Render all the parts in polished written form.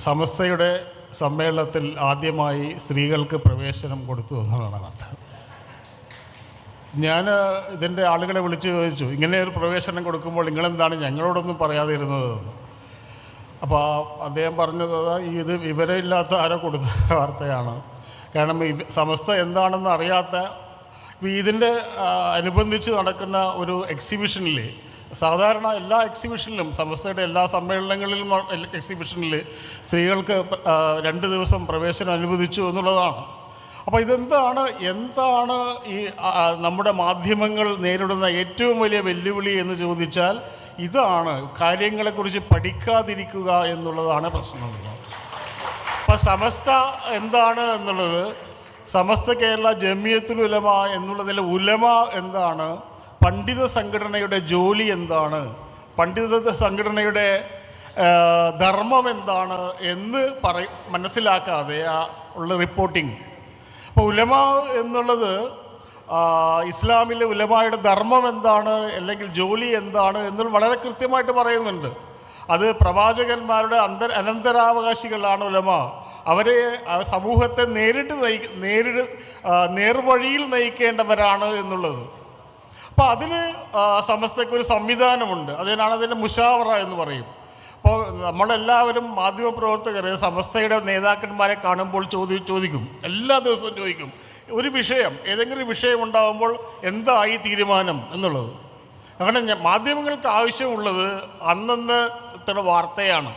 സമസ്തയുടെ സമ്മേളനത്തിൽ ആദ്യമായി സ്ത്രീകൾക്ക് പ്രവേശനം കൊടുത്തു എന്നാണ് അർത്ഥം. ഞാൻ ഇതിൻ്റെ ആളുകളെ വിളിച്ച് ചോദിച്ചു, ഇങ്ങനെ ഒരു പ്രവേശനം കൊടുക്കുമ്പോൾ നിങ്ങളെന്താണ് ഞങ്ങളോടൊന്നും പറയാതെ ഇരുന്നതെന്ന്. അപ്പോൾ അദ്ദേഹം പറഞ്ഞത് ഇത് വിവരമില്ലാത്ത ആരോ കൊടുത്ത വാർത്തയാണ്. കാരണം സമസ്ത എന്താണെന്ന് അറിയാത്ത ഇതിൻ്റെ അനുബന്ധിച്ച് നടക്കുന്ന ഒരു എക്സിബിഷനിൽ, സാധാരണ എല്ലാ എക്സിബിഷനിലും സമസ്തയുടെ എല്ലാ സമ്മേളനങ്ങളിലും എക്സിബിഷനിൽ സ്ത്രീകൾക്ക് 2 ദിവസം പ്രവേശനം അനുവദിച്ചു എന്നുള്ളതാണ്. അപ്പോൾ എന്താണ് ഈ നമ്മുടെ മാധ്യമങ്ങൾ നേരിടുന്ന ഏറ്റവും വലിയ വെല്ലുവിളി എന്ന് ചോദിച്ചാൽ ഇതാണ്, കാര്യങ്ങളെക്കുറിച്ച് പഠിക്കാതിരിക്കുക എന്നുള്ളതാണ് പ്രശ്നം. അപ്പോൾ സമസ്ത എന്താണ് എന്നുള്ളത്, സമസ്ത കേരള ജമിയത്തുൽ ഉലമ എന്നുള്ളതിൽ ഉലമ എന്താണ്, പണ്ഡിത സംഘടനയുടെ ജോലി എന്താണ്, പണ്ഡിത സംഘടനയുടെ ധർമ്മം എന്താണ് എന്ന് മനസ്സിലാക്കാതെ ഉള്ള റിപ്പോർട്ടിങ്. അപ്പോൾ ഉലമ എന്നുള്ളത് ഇസ്ലാമിലെ ഉലമായുടെ ധർമ്മം എന്താണ് അല്ലെങ്കിൽ ജോലി എന്താണ് എന്നുള്ളത് വളരെ കൃത്യമായിട്ട് പറയുന്നുണ്ട്. അത് പ്രവാചകന്മാരുടെ അനന്തരാവകാശികളാണ് ഉലമ. അവരെ സമൂഹത്തെ നേർവഴിയിൽ നയിക്കേണ്ടവരാണ് എന്നുള്ളത്. അപ്പോൾ അതിന് സമസ്തയ്ക്കൊരു സംവിധാനമുണ്ട്. അതിൻ്റെ മുഷാവറ എന്ന് പറയും. അപ്പോൾ നമ്മളെല്ലാവരും മാധ്യമപ്രവർത്തകർ സമസ്തയുടെ നേതാക്കന്മാരെ കാണുമ്പോൾ ചോദിക്കും, എല്ലാ ദിവസവും ചോദിക്കും, ഒരു വിഷയം, ഏതെങ്കിലും വിഷയം ഉണ്ടാകുമ്പോൾ എന്തായി തീരുമാനം എന്നുള്ളത്. അങ്ങനെ മാധ്യമങ്ങൾക്ക് ആവശ്യമുള്ളത് അന്നത്തെ വാർത്തയാണ്.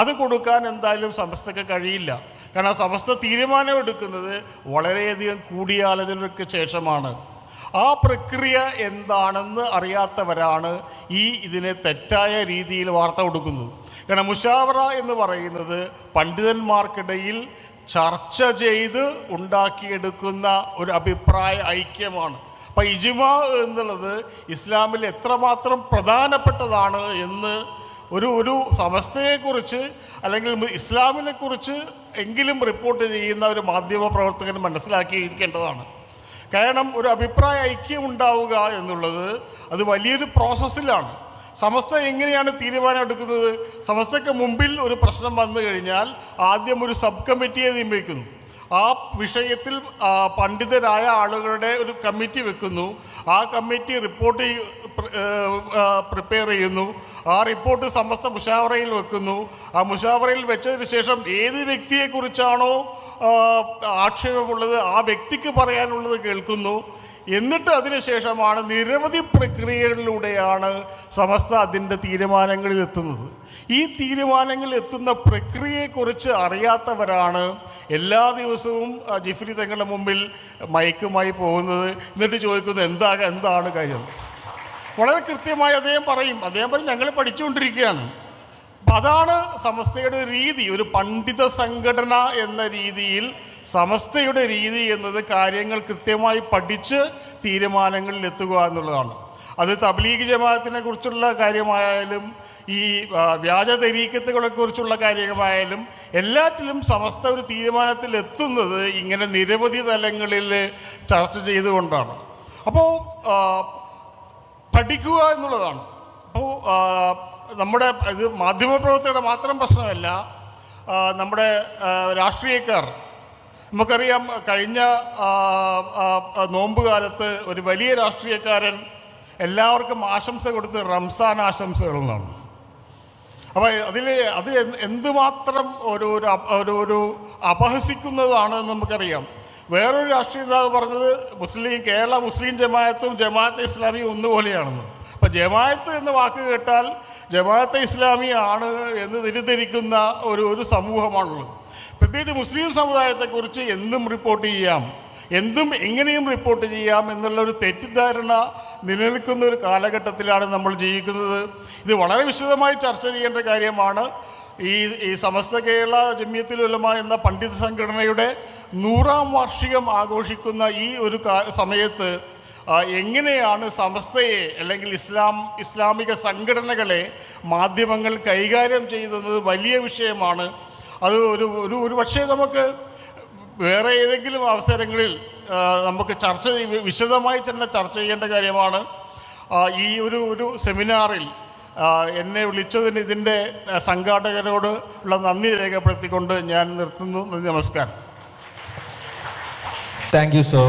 അത് കൊടുക്കാൻ എന്തായാലും സമസ്തയ്ക്ക് കഴിയില്ല. കാരണം സമസ്ത തീരുമാനമെടുക്കുന്നത് വളരെയധികം കൂടിയാലോചനയ്ക്ക് ശേഷമാണ്. ആ പ്രക്രിയ എന്താണെന്ന് അറിയാത്തവരാണ് ഇതിനെ തെറ്റായ രീതിയിൽ വാർത്ത കൊടുക്കുന്നത്. കാരണം മുഷാവറ എന്ന് പറയുന്നത് പണ്ഡിതന്മാർക്കിടയിൽ ചർച്ച ചെയ്ത് ഉണ്ടാക്കിയെടുക്കുന്ന ഒരു അഭിപ്രായ ഐക്യമാണ്. അപ്പോൾ ഇജ്മാ എന്നുള്ളത് ഇസ്ലാമിൽ എത്രമാത്രം പ്രധാനപ്പെട്ടതാണ് എന്ന് ഒരു സമസ്തയെക്കുറിച്ച് അല്ലെങ്കിൽ ഇസ്ലാമിനെക്കുറിച്ച് എങ്കിലും റിപ്പോർട്ട് ചെയ്യുന്ന ഒരു മാധ്യമ പ്രവർത്തകൻ മനസ്സിലാക്കിയിരിക്കേണ്ടതാണ്. കാരണം ഒരു അഭിപ്രായ ഐക്യം ഉണ്ടാവുക എന്നുള്ളത് അത് വലിയൊരു പ്രോസസ്സിലാണ്. സമസ്ത എങ്ങനെയാണ് തീരുമാനം എടുക്കുന്നത്? സമസ്തയ്ക്ക് മുമ്പിൽ ഒരു പ്രശ്നം വന്നു കഴിഞ്ഞാൽ ആദ്യം ഒരു സബ് കമ്മിറ്റിയെ നിയമിക്കുന്നു. ആ വിഷയത്തിൽ പണ്ഡിതരായ ആളുകളുടെ ഒരു കമ്മിറ്റി വെക്കുന്നു. ആ കമ്മിറ്റി റിപ്പോർട്ട് പ്രിപ്പയർ ചെയ്യുന്നു. ആ റിപ്പോർട്ട് സമസ്ത മുഷാവറയിൽ വെക്കുന്നു. ആ മുഷാവറയിൽ വെച്ചതിന് ശേഷം ഏത് വ്യക്തിയെക്കുറിച്ചാണോ ആക്ഷേപമുള്ളത് ആ വ്യക്തിക്ക് പറയാനുള്ളത് കേൾക്കുന്നു. എന്നിട്ട് അതിനുശേഷമാണ് നിരവധി പ്രക്രിയകളിലൂടെയാണ് സമസ്ത അതിൻ്റെ തീരുമാനങ്ങളിൽ എത്തുന്നത്. ഈ തീരുമാനങ്ങളിൽ എത്തുന്ന പ്രക്രിയയെക്കുറിച്ച് അറിയാത്തവരാണ് എല്ലാ ദിവസവും ജിഫ്രി തങ്ങളുടെ മുമ്പിൽ മൈക്കുമായി പോകുന്നത്. എന്നിട്ട് ചോദിക്കുന്നത് എന്താണ് കാര്യം. വളരെ കൃത്യമായി അദ്ദേഹം പറയും ഞങ്ങൾ പഠിച്ചുകൊണ്ടിരിക്കുകയാണ്. അപ്പം അതാണ് സമസ്തയുടെ രീതി. ഒരു പണ്ഡിത സംഘടന എന്ന രീതിയിൽ സമസ്തയുടെ രീതി എന്നത് കാര്യങ്ങൾ കൃത്യമായി പഠിച്ച് തീരുമാനങ്ങളിൽ എത്തുക എന്നുള്ളതാണ്. അത് തബ്ലീഗ് ജമാഅത്തിനെ കുറിച്ചുള്ള കാര്യമായാലും ഈ വ്യാജ തരീക്കത്തുകളെക്കുറിച്ചുള്ള കാര്യമായാലും എല്ലാത്തിലും സമസ്ത ഒരു തീരുമാനത്തിൽ എത്തുന്നത് ഇങ്ങനെ നിരവധി തലങ്ങളിൽ ചർച്ച ചെയ്തുകൊണ്ടാണ്. അപ്പോൾ പഠിക്കുക എന്നുള്ളതാണ്. അപ്പോൾ നമ്മുടെ ഇത് മാധ്യമപ്രവർത്തകരുടെ മാത്രം പ്രശ്നമല്ല, നമ്മുടെ രാഷ്ട്രീയക്കാർ. നമുക്കറിയാം, കഴിഞ്ഞ നോമ്പ് കാലത്ത് ഒരു വലിയ രാഷ്ട്രീയക്കാരൻ എല്ലാവർക്കും ആശംസ കൊടുത്ത് റംസാൻ ആശംസകളെന്നാണ്. അപ്പോൾ അതിൽ എന്തുമാത്രം ഒരു അപഹസിക്കുന്നതാണെന്ന് നമുക്കറിയാം. വേറൊരു രാഷ്ട്രീയ നേതാവ് പറഞ്ഞത് കേരള മുസ്ലിം ജമാഅത്തും ജമാഅത്തെ ഇസ്ലാമിയും ഒന്നുപോലെയാണെന്ന്. അപ്പം ജമാഅത്ത് എന്ന വാക്ക് കേട്ടാൽ ജമാഅത്തെ ഇസ്ലാമി ആണ് എന്ന് തെറ്റിദ്ധരിക്കുന്ന ഒരു സമൂഹമാണുള്ളത്. പ്രത്യേകിച്ച് മുസ്ലിം സമുദായത്തെക്കുറിച്ച് എന്തും റിപ്പോർട്ട് ചെയ്യാം, എന്തും എങ്ങനെയും റിപ്പോർട്ട് ചെയ്യാം എന്നുള്ളൊരു തെറ്റിദ്ധാരണ നിലനിൽക്കുന്ന ഒരു കാലഘട്ടത്തിലാണ് നമ്മൾ ജീവിക്കുന്നത്. ഇത് വളരെ വിശദമായി ചർച്ച ചെയ്യേണ്ട കാര്യമാണ്. ഈ സമസ്ത കേരള ജമിയത്തുൽ ഉലമ എന്ന പണ്ഡിത സംഘടനയുടെ 100ാം വാർഷികം ആഘോഷിക്കുന്ന ഈ ഒരു സമയത്ത് എങ്ങനെയാണ് സമസ്തയെ അല്ലെങ്കിൽ ഇസ്ലാമിക സംഘടനകളെ മാധ്യമങ്ങൾ കൈകാര്യം ചെയ്യുന്നത് വലിയ വിഷയമാണ്. അത് ഒരു പക്ഷേ നമുക്ക് വേറെ ഏതെങ്കിലും അവസരങ്ങളിൽ നമുക്ക് വിശദമായി തന്നെ ചർച്ച ചെയ്യേണ്ട കാര്യമാണ്. ഈ ഒരു സെമിനാറിൽ എന്നെ വിളിച്ചതിന് ഇതിൻ്റെ സംഘാടകരോട് ഉള്ള നന്ദി രേഖപ്പെടുത്തിക്കൊണ്ട് ഞാൻ നിർത്തുന്നു. നമസ്കാരം. Thank you so